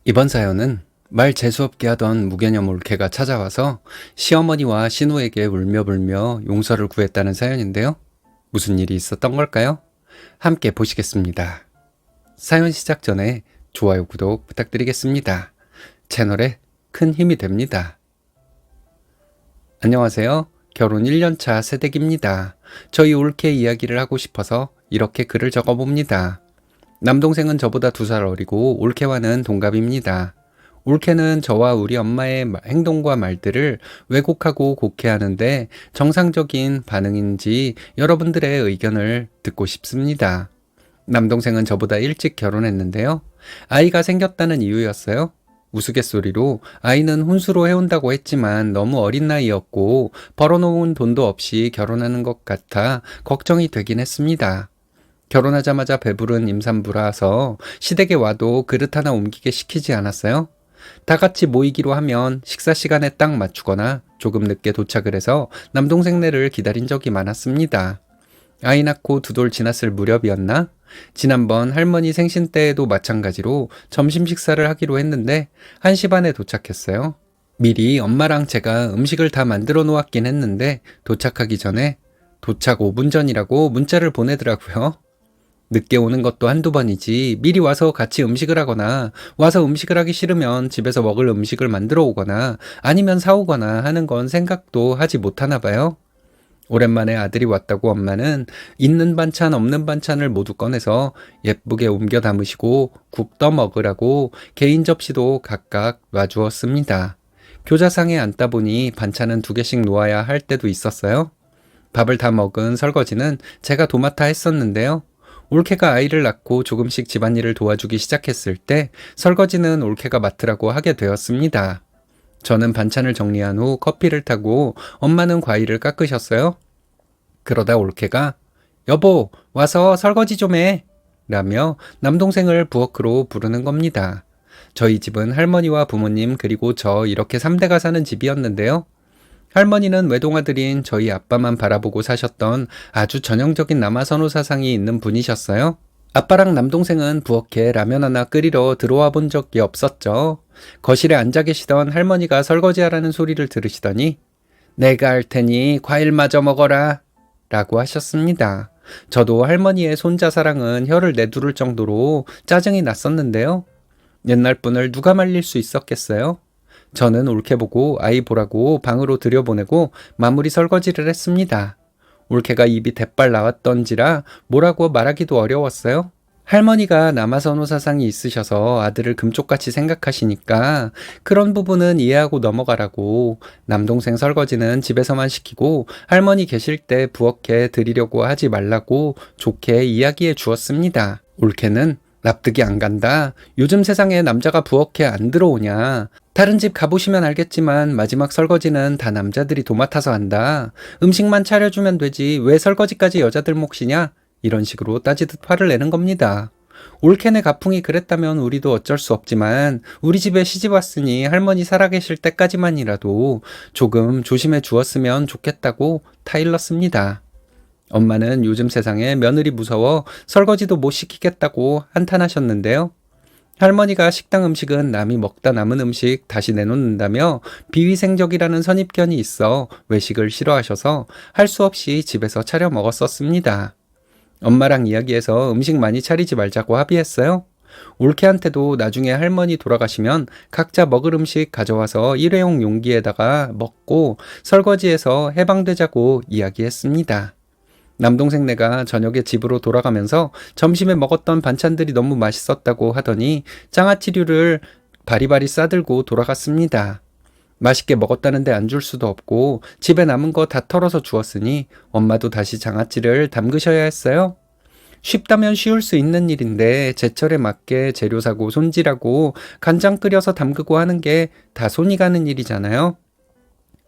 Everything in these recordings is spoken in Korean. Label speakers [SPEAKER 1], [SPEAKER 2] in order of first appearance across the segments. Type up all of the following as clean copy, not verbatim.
[SPEAKER 1] 이번 사연은 말 재수없게 하던 무개념 올케가 찾아와서 시어머니와 신우에게 울며불며 용서를 구했다는 사연인데요. 무슨 일이 있었던 걸까요? 함께 보시겠습니다. 사연 시작 전에 좋아요, 구독 부탁드리겠습니다. 채널에 큰 힘이 됩니다. 안녕하세요. 결혼 1년차 새댁입니다. 저희 올케 이야기를 하고 싶어서 이렇게 글을 적어봅니다. 남동생은 저보다 2살 어리고 올케와는 동갑입니다. 올케는 저와 우리 엄마의 행동과 말들을 왜곡하고 곡해하는데 정상적인 반응인지 여러분들의 의견을 듣고 싶습니다. 남동생은 저보다 일찍 결혼했는데요. 아이가 생겼다는 이유였어요. 우스갯소리로 아이는 혼수로 해온다고 했지만 너무 어린 나이였고 벌어놓은 돈도 없이 결혼하는 것 같아 걱정이 되긴 했습니다. 결혼하자마자 배부른 임산부라서 시댁에 와도 그릇 하나 옮기게 시키지 않았어요? 다 같이 모이기로 하면 식사 시간에 딱 맞추거나 조금 늦게 도착을 해서 남동생네를 기다린 적이 많았습니다. 아이 낳고 2돌 지났을 무렵이었나? 지난번 할머니 생신 때에도 마찬가지로 점심 식사를 하기로 했는데 1시 반에 도착했어요. 미리 엄마랑 제가 음식을 다 만들어 놓았긴 했는데 도착하기 전에 도착 5분 전이라고 문자를 보내더라고요. 늦게 오는 것도 한두 번이지 미리 와서 같이 음식을 하거나 와서 음식을 하기 싫으면 집에서 먹을 음식을 만들어 오거나 아니면 사오거나 하는 건 생각도 하지 못하나 봐요. 오랜만에 아들이 왔다고 엄마는 있는 반찬 없는 반찬을 모두 꺼내서 예쁘게 옮겨 담으시고 국 떠 먹으라고 개인 접시도 각각 놔주었습니다. 교자상에 앉다 보니 반찬은 2개씩 놓아야 할 때도 있었어요. 밥을 다 먹은 설거지는 제가 도맡아 했었는데요. 올케가 아이를 낳고 조금씩 집안일을 도와주기 시작했을 때 설거지는 올케가 맡으라고 하게 되었습니다. 저는 반찬을 정리한 후 커피를 타고 엄마는 과일을 깎으셨어요. 그러다 올케가 여보 와서 설거지 좀 해 라며 남동생을 부엌으로 부르는 겁니다. 저희 집은 할머니와 부모님 그리고 저 이렇게 3대가 사는 집이었는데요. 할머니는 외동아들인 저희 아빠만 바라보고 사셨던 아주 전형적인 남아선호 사상이 있는 분이셨어요. 아빠랑 남동생은 부엌에 라면 하나 끓이러 들어와 본 적이 없었죠. 거실에 앉아 계시던 할머니가 설거지하라는 소리를 들으시더니 내가 할 테니 과일마저 먹어라 라고 하셨습니다. 저도 할머니의 손자 사랑은 혀를 내두를 정도로 짜증이 났었는데요. 옛날 분을 누가 말릴 수 있었겠어요? 저는 올케 보고 아이 보라고 방으로 들여보내고 마무리 설거지를 했습니다. 올케가 입이 대빨 나왔던지라 뭐라고 말하기도 어려웠어요. 할머니가 남아선호 사상이 있으셔서 아들을 금쪽같이 생각하시니까 그런 부분은 이해하고 넘어가라고 남동생 설거지는 집에서만 시키고 할머니 계실 때 부엌에 드리려고 하지 말라고 좋게 이야기해 주었습니다. 올케는 납득이 안 간다. 요즘 세상에 남자가 부엌에 안 들어오냐. 다른 집 가보시면 알겠지만 마지막 설거지는 다 남자들이 도맡아서 한다. 음식만 차려주면 되지 왜 설거지까지 여자들 몫이냐? 이런 식으로 따지듯 화를 내는 겁니다. 올케네 가풍이 그랬다면 우리도 어쩔 수 없지만 우리 집에 시집 왔으니 할머니 살아계실 때까지만이라도 조금 조심해 주었으면 좋겠다고 타일렀습니다. 엄마는 요즘 세상에 며느리 무서워 설거지도 못 시키겠다고 한탄하셨는데요. 할머니가 식당 음식은 남이 먹다 남은 음식 다시 내놓는다며 비위생적이라는 선입견이 있어 외식을 싫어하셔서 할 수 없이 집에서 차려 먹었었습니다. 엄마랑 이야기해서 음식 많이 차리지 말자고 합의했어요. 올케한테도 나중에 할머니 돌아가시면 각자 먹을 음식 가져와서 일회용 용기에다가 먹고 설거지해서 해방되자고 이야기했습니다. 남동생네가 저녁에 집으로 돌아가면서 점심에 먹었던 반찬들이 너무 맛있었다고 하더니 장아찌류를 바리바리 싸들고 돌아갔습니다. 맛있게 먹었다는데 안 줄 수도 없고 집에 남은 거 다 털어서 주었으니 엄마도 다시 장아찌를 담그셔야 했어요. 쉽다면 쉬울 수 있는 일인데 제철에 맞게 재료 사고 손질하고 간장 끓여서 담그고 하는 게 다 손이 가는 일이잖아요.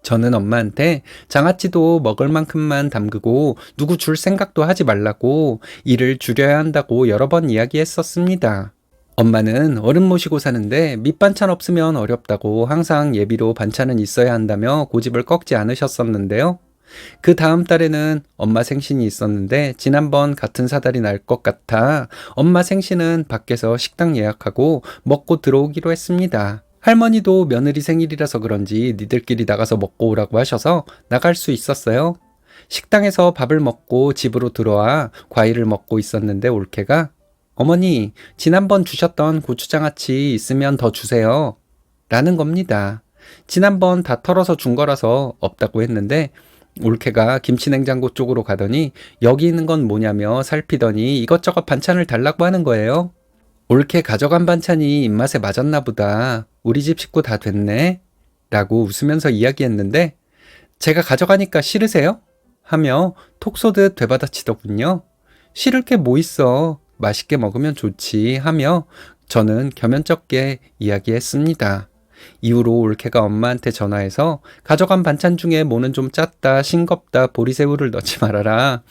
[SPEAKER 1] 저는 엄마한테 장아찌도 먹을 만큼만 담그고 누구 줄 생각도 하지 말라고 일을 줄여야 한다고 여러 번 이야기했었습니다. 엄마는 어른 모시고 사는데 밑반찬 없으면 어렵다고 항상 예비로 반찬은 있어야 한다며 고집을 꺾지 않으셨었는데요. 그 다음 달에는 엄마 생신이 있었는데 지난번 같은 사달이 날 것 같아 엄마 생신은 밖에서 식당 예약하고 먹고 들어오기로 했습니다. 할머니도 며느리 생일이라서 그런지 니들끼리 나가서 먹고 오라고 하셔서 나갈 수 있었어요. 식당에서 밥을 먹고 집으로 들어와 과일을 먹고 있었는데 올케가 어머니, 지난번 주셨던 고추장아찌 있으면 더 주세요. 라는 겁니다. 지난번 다 털어서 준 거라서 없다고 했는데 올케가 김치냉장고 쪽으로 가더니 여기 있는 건 뭐냐며 살피더니 이것저것 반찬을 달라고 하는 거예요. 올케 가져간 반찬이 입맛에 맞았나 보다. 우리 집 식구 다 됐네. 라고 웃으면서 이야기했는데 제가 가져가니까 싫으세요? 하며 톡 쏘듯 되받아치더군요. 싫을 게 뭐 있어. 맛있게 먹으면 좋지 하며 저는 겸연쩍게 이야기했습니다. 이후로 올케가 엄마한테 전화해서 가져간 반찬 중에 뭐는 좀 짰다, 싱겁다, 보리새우를 넣지 말아라.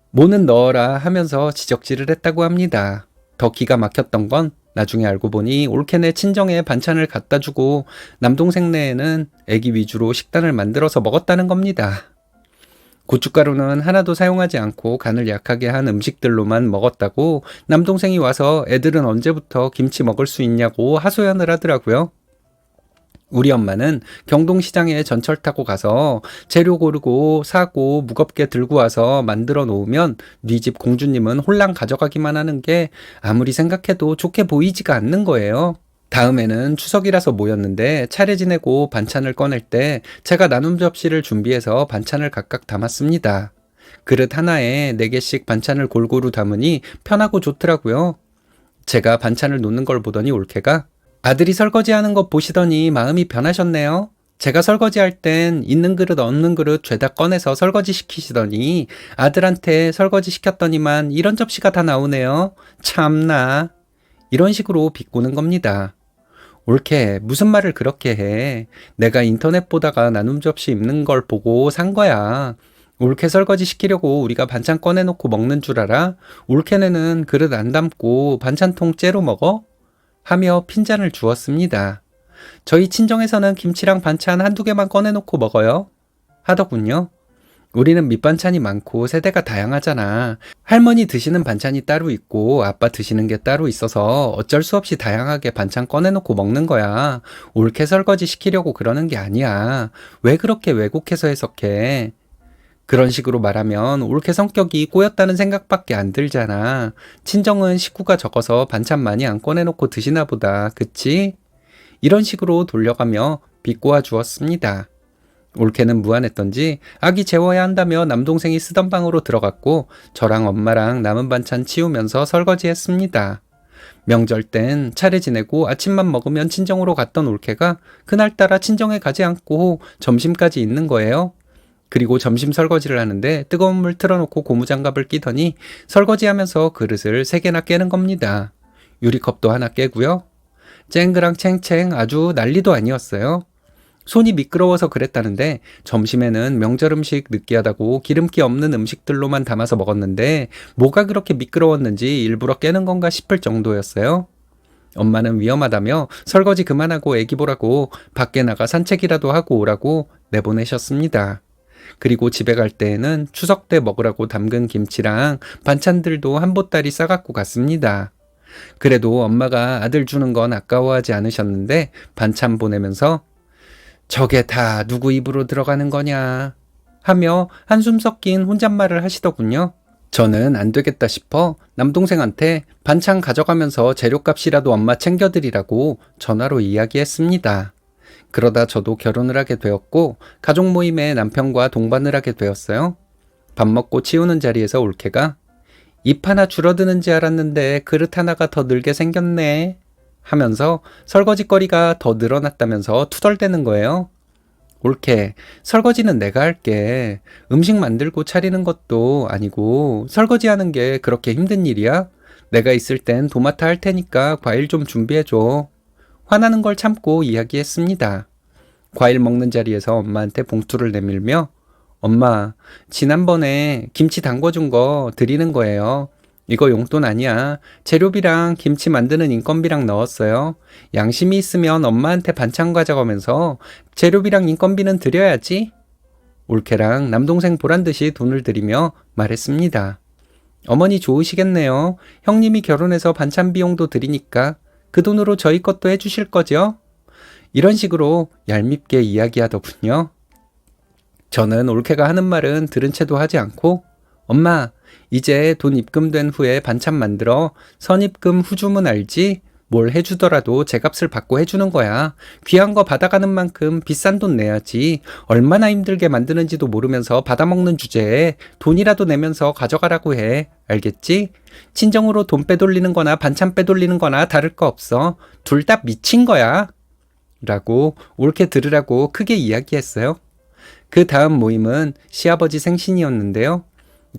[SPEAKER 1] 뭐는 넣어라 하면서 지적질을 했다고 합니다. 더 기가 막혔던 건 나중에 알고 보니 올케네 친정에 반찬을 갖다 주고 남동생네에는 애기 위주로 식단을 만들어서 먹었다는 겁니다. 고춧가루는 하나도 사용하지 않고 간을 약하게 한 음식들로만 먹었다고 남동생이 와서 애들은 언제부터 김치 먹을 수 있냐고 하소연을 하더라고요. 우리 엄마는 경동시장에 전철 타고 가서 재료 고르고 사고 무겁게 들고 와서 만들어 놓으면 네 집 공주님은 홀랑 가져가기만 하는 게 아무리 생각해도 좋게 보이지가 않는 거예요. 다음에는 추석이라서 모였는데 차례 지내고 반찬을 꺼낼 때 제가 나눔 접시를 준비해서 반찬을 각각 담았습니다. 그릇 하나에 4개씩 반찬을 골고루 담으니 편하고 좋더라고요. 제가 반찬을 놓는 걸 보더니 올케가 아들이 설거지하는 거 보시더니 마음이 변하셨네요. 제가 설거지할 땐 있는 그릇 없는 그릇 죄다 꺼내서 설거지 시키시더니 아들한테 설거지 시켰더니만 이런 접시가 다 나오네요. 참나. 이런 식으로 비꼬는 겁니다. 올케, 무슨 말을 그렇게 해. 내가 인터넷 보다가 나눔 접시 입는 걸 보고 산 거야. 올케 설거지 시키려고 우리가 반찬 꺼내놓고 먹는 줄 알아? 올케네는 그릇 안 담고 반찬통 째로 먹어? 하며 핀잔을 주었습니다. 저희 친정에서는 김치랑 반찬 한두 개만 꺼내놓고 먹어요. 하더군요. 우리는 밑반찬이 많고 세대가 다양하잖아. 할머니 드시는 반찬이 따로 있고 아빠 드시는 게 따로 있어서 어쩔 수 없이 다양하게 반찬 꺼내놓고 먹는 거야. 올케 설거지 시키려고 그러는 게 아니야. 왜 그렇게 왜곡해서 해석해? 그런 식으로 말하면 올케 성격이 꼬였다는 생각밖에 안 들잖아. 친정은 식구가 적어서 반찬 많이 안 꺼내놓고 드시나 보다. 그치? 이런 식으로 돌려가며 비꼬아 주었습니다. 올케는 무안했던지 아기 재워야 한다며 남동생이 쓰던 방으로 들어갔고 저랑 엄마랑 남은 반찬 치우면서 설거지했습니다. 명절 땐 차례 지내고 아침만 먹으면 친정으로 갔던 올케가 그날따라 친정에 가지 않고 점심까지 있는 거예요. 그리고 점심 설거지를 하는데 뜨거운 물 틀어놓고 고무장갑을 끼더니 설거지하면서 그릇을 3개나 깨는 겁니다. 유리컵도 하나 깨고요. 쨍그랑 챙챙 아주 난리도 아니었어요. 손이 미끄러워서 그랬다는데 점심에는 명절 음식 느끼하다고 기름기 없는 음식들로만 담아서 먹었는데 뭐가 그렇게 미끄러웠는지 일부러 깨는 건가 싶을 정도였어요. 엄마는 위험하다며 설거지 그만하고 애기 보라고 밖에 나가 산책이라도 하고 오라고 내보내셨습니다. 그리고 집에 갈 때에는 추석 때 먹으라고 담근 김치랑 반찬들도 한 보따리 싸갖고 갔습니다. 그래도 엄마가 아들 주는 건 아까워하지 않으셨는데 반찬 보내면서 저게 다 누구 입으로 들어가는 거냐 하며 한숨 섞인 혼잣말을 하시더군요. 저는 안 되겠다 싶어 남동생한테 반찬 가져가면서 재료값이라도 엄마 챙겨드리라고 전화로 이야기했습니다. 그러다 저도 결혼을 하게 되었고 가족 모임에 남편과 동반을 하게 되었어요. 밥 먹고 치우는 자리에서 올케가 입 하나 줄어드는지 알았는데 그릇 하나가 더 늘게 생겼네 하면서 설거지거리가 더 늘어났다면서 투덜대는 거예요. 올케, 설거지는 내가 할게. 음식 만들고 차리는 것도 아니고 설거지하는 게 그렇게 힘든 일이야? 내가 있을 땐 도맡아 할 테니까 과일 좀 준비해줘. 화나는 걸 참고 이야기했습니다. 과일 먹는 자리에서 엄마한테 봉투를 내밀며 엄마, 지난번에 김치 담궈준 거 드리는 거예요. 이거 용돈 아니야. 재료비랑 김치 만드는 인건비랑 넣었어요. 양심이 있으면 엄마한테 반찬 가져가면서 재료비랑 인건비는 드려야지. 올케랑 남동생 보란듯이 돈을 들이며 말했습니다. 어머니 좋으시겠네요. 형님이 결혼해서 반찬 비용도 드리니까 그 돈으로 저희 것도 해주실 거죠? 이런 식으로 얄밉게 이야기하더군요. 저는 올케가 하는 말은 들은 채도 하지 않고 엄마, 이제 돈 입금된 후에 반찬 만들어 선입금 후주문 알지? 뭘 해주더라도 제 값을 받고 해주는 거야. 귀한 거 받아가는 만큼 비싼 돈 내야지. 얼마나 힘들게 만드는지도 모르면서 받아먹는 주제에 돈이라도 내면서 가져가라고 해. 알겠지? 친정으로 돈 빼돌리는 거나 반찬 빼돌리는 거나 다를 거 없어. 둘 다 미친 거야. 라고 옳게 들으라고 크게 이야기했어요. 그 다음 모임은 시아버지 생신이었는데요.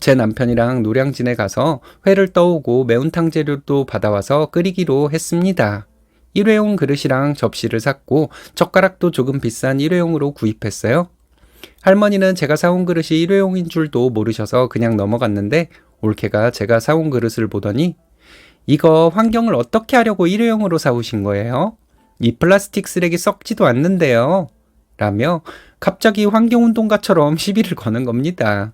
[SPEAKER 1] 제 남편이랑 노량진에 가서 회를 떠오고 매운탕 재료도 받아와서 끓이기로 했습니다. 일회용 그릇이랑 접시를 샀고 젓가락도 조금 비싼 일회용으로 구입했어요. 할머니는 제가 사온 그릇이 일회용인 줄도 모르셔서 그냥 넘어갔는데 올케가 제가 사온 그릇을 보더니 이거 환경을 어떻게 하려고 일회용으로 사오신 거예요? 이 플라스틱 쓰레기 썩지도 않는데요. 라며 갑자기 환경운동가처럼 시비를 거는 겁니다.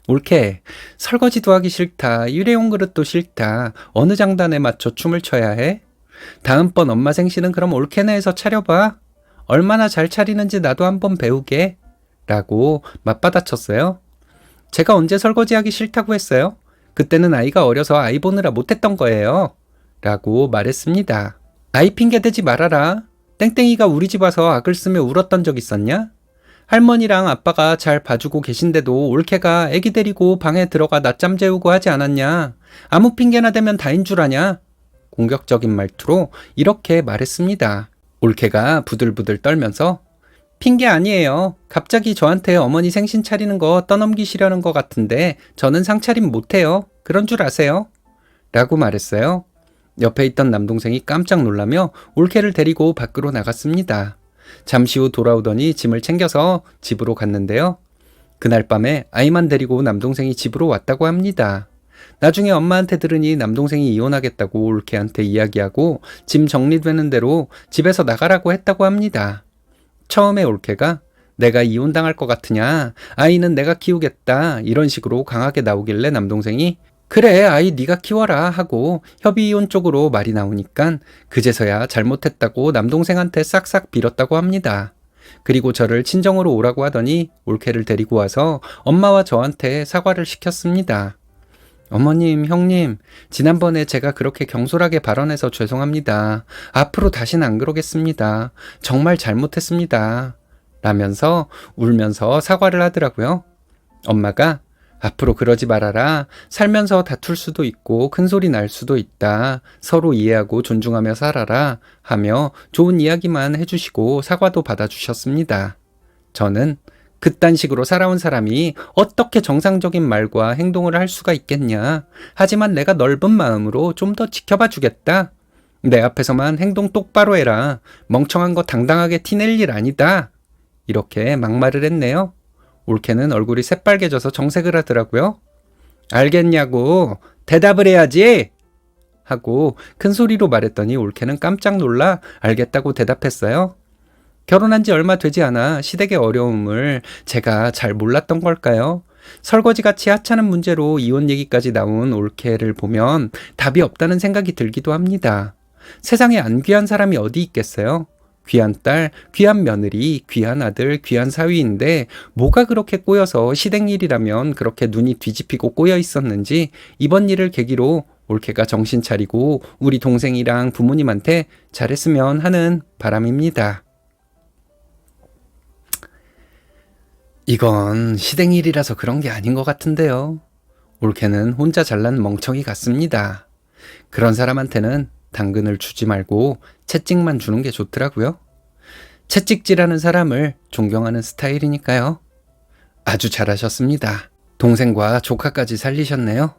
[SPEAKER 1] 올케, 설거지도 하기 싫다. 일회용 그릇도 싫다. 어느 장단에 맞춰 춤을 춰야 해? 다음번 엄마 생신은 그럼 올케네 해서 차려봐. 얼마나 잘 차리는지 나도 한번 배우게. 라고 맞받아쳤어요. 제가 언제 설거지하기 싫다고 했어요? 그때는 아이가 어려서 아이 보느라 못했던 거예요. 라고 말했습니다. 아이 핑계 대지 말아라. 땡땡이가 우리 집 와서 악을 쓰며 울었던 적 있었냐? 할머니랑 아빠가 잘 봐주고 계신데도 올케가 애기 데리고 방에 들어가 낮잠 재우고 하지 않았냐? 아무 핑계나 대면 다인 줄 아냐? 공격적인 말투로 이렇게 말했습니다. 올케가 부들부들 떨면서 핑계 아니에요. 갑자기 저한테 어머니 생신 차리는 거 떠넘기시려는 것 같은데 저는 상차림 못해요. 그런 줄 아세요? 라고 말했어요. 옆에 있던 남동생이 깜짝 놀라며 올케를 데리고 밖으로 나갔습니다. 잠시 후 돌아오더니 짐을 챙겨서 집으로 갔는데요. 그날 밤에 아이만 데리고 남동생이 집으로 왔다고 합니다. 나중에 엄마한테 들으니 남동생이 이혼하겠다고 올케한테 이야기하고 짐 정리되는 대로 집에서 나가라고 했다고 합니다. 처음에 올케가 내가 이혼당할 것 같으냐? 아이는 내가 키우겠다. 이런 식으로 강하게 나오길래 남동생이 그래 아이 네가 키워라 하고 협의이혼 쪽으로 말이 나오니까 그제서야 잘못했다고 남동생한테 싹싹 빌었다고 합니다. 그리고 저를 친정으로 오라고 하더니 올케를 데리고 와서 엄마와 저한테 사과를 시켰습니다. 어머님, 형님, 지난번에 제가 그렇게 경솔하게 발언해서 죄송합니다. 앞으로 다시는 안 그러겠습니다. 정말 잘못했습니다. 라면서 울면서 사과를 하더라고요. 엄마가 앞으로 그러지 말아라. 살면서 다툴 수도 있고 큰 소리 날 수도 있다. 서로 이해하고 존중하며 살아라. 하며 좋은 이야기만 해주시고 사과도 받아주셨습니다. 저는 그딴 식으로 살아온 사람이 어떻게 정상적인 말과 행동을 할 수가 있겠냐. 하지만 내가 넓은 마음으로 좀 더 지켜봐 주겠다. 내 앞에서만 행동 똑바로 해라. 멍청한 거 당당하게 티낼 일 아니다. 이렇게 막말을 했네요. 올케는 얼굴이 새빨개져서 정색을 하더라고요. 알겠냐고 대답을 해야지 하고 큰 소리로 말했더니 올케는 깜짝 놀라 알겠다고 대답했어요. 결혼한 지 얼마 되지 않아 시댁의 어려움을 제가 잘 몰랐던 걸까요? 설거지같이 하찮은 문제로 이혼 얘기까지 나온 올케를 보면 답이 없다는 생각이 들기도 합니다. 세상에 안 귀한 사람이 어디 있겠어요? 귀한 딸, 귀한 며느리, 귀한 아들, 귀한 사위인데 뭐가 그렇게 꼬여서 시댁일이라면 그렇게 눈이 뒤집히고 꼬여 있었는지 이번 일을 계기로 올케가 정신 차리고 우리 동생이랑 부모님한테 잘했으면 하는 바람입니다. 이건 시댁일이라서 그런 게 아닌 것 같은데요. 올케는 혼자 잘난 멍청이 같습니다. 그런 사람한테는 당근을 주지 말고 채찍만 주는 게 좋더라고요. 채찍질하는 사람을 존경하는 스타일이니까요. 아주 잘하셨습니다. 동생과 조카까지 살리셨네요.